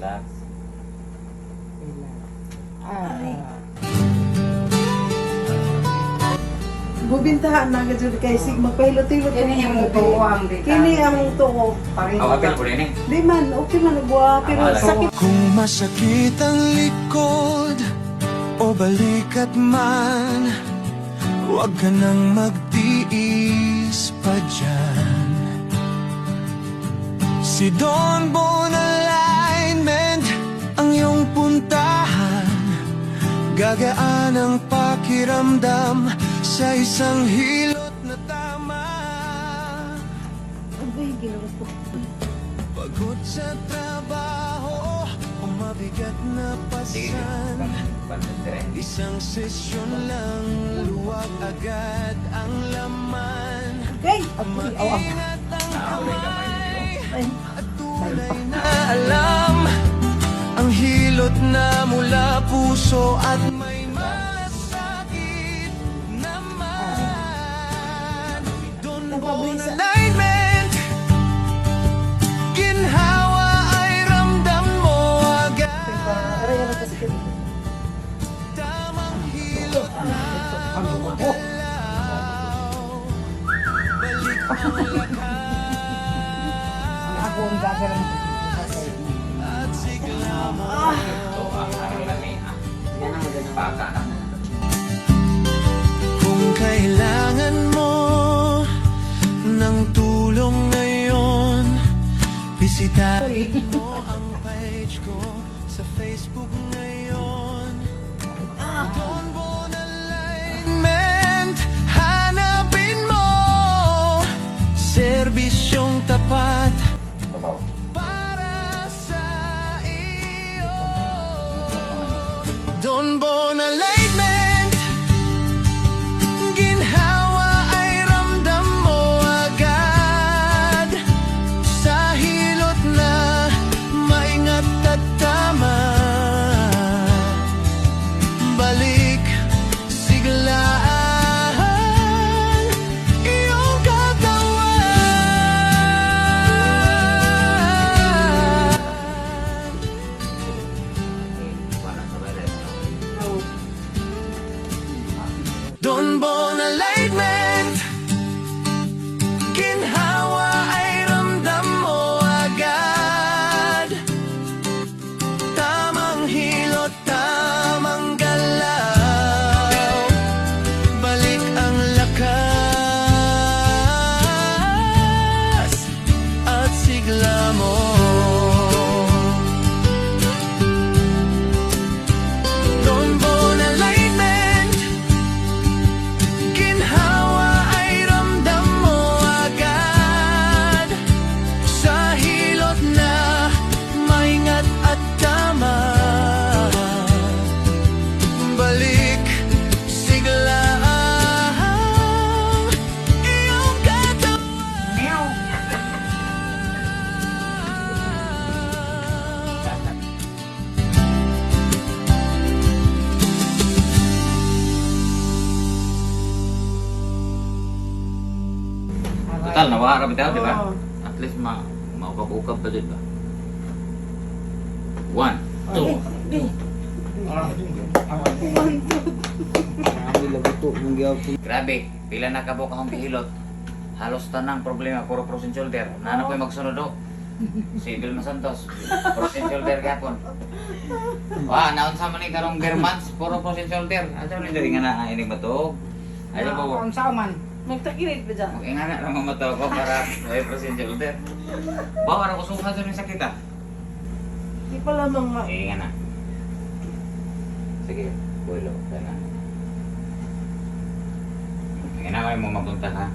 Relax. Bubintahan na gajud kay sig magpahilot-hilot Kini yung tuwang dito. Kini ang tuo. Oh, apel po rin eh. Di man okay man buwa pero Wala. sakit. Kung masakit ang likod o balikat man, huwag ka nang magtiis pa dyan. Si Don Bon Alignment ang iyong puntahan. Gagaan ang pakiramdam sa isang hilot na tama. Abay ginawa ko. Pagod sa trabaho o mabigat na Sige. pasan, Pansin. isang sesyon lang, luwag agad ang laman. Okay. Abay aw. Maingat ang Nakawalay kamay dito. Ay. at tunay na alam ang hilot na mula puso at may masakit naman. Don Bon Alignment, ginhawa ay ramdam mo agad. Aray aray kasakit. Tamang hilot na gumagalaw, balik ang lakas Ako ang gagawin. at sigla mo. So, ang lami. Yan ang ganun. Baka na. Kung kailangan mo ng tulong ngayon, bisitahin mo ang page ko sa Facebook ngayon. Don Bon Alignment, hanapin mo serbisyong tapat Babaw. para sa iyo. Don Bon Alignment, ginhawa ay ramdam mo agad. Sa hilot na maingat at tama, balik siglaan iyong katawan. Wala sa balat. Don Bon Alignment, ginhawa ay ramdam mo agad. Tamang hilot, tamang galaw, balik ang lakas at sigla mo. Don Bon Alignment, ginhawa ay ramdam mo agad. Sa hilot na maingat at tama, balik siglaan iyong katawan. Total, nawara bitaw, di ba? Oo. At least maukap-ukap pa din ba? 1, 2. Grabe, pila na kabok akong gihilot. Halos tanang problema, puro frozen shoulder. Nana ko yung magsunod o. Si Vilma Santos, frozen shoulder kapon. Wah, naon sa man ni karong Germans, puro frozen shoulder. Ato ni diri nga na inig matog. Ayo po. Ang sauman. Magtakirit ba dyan? Mag-ingana na mamatog ko para may frozen shoulder. Bawa ra ko sungka sa sakit ah. Di pa lamang ma... Ingana. Sige, bulo ka na. Ingana mo mapunta ka.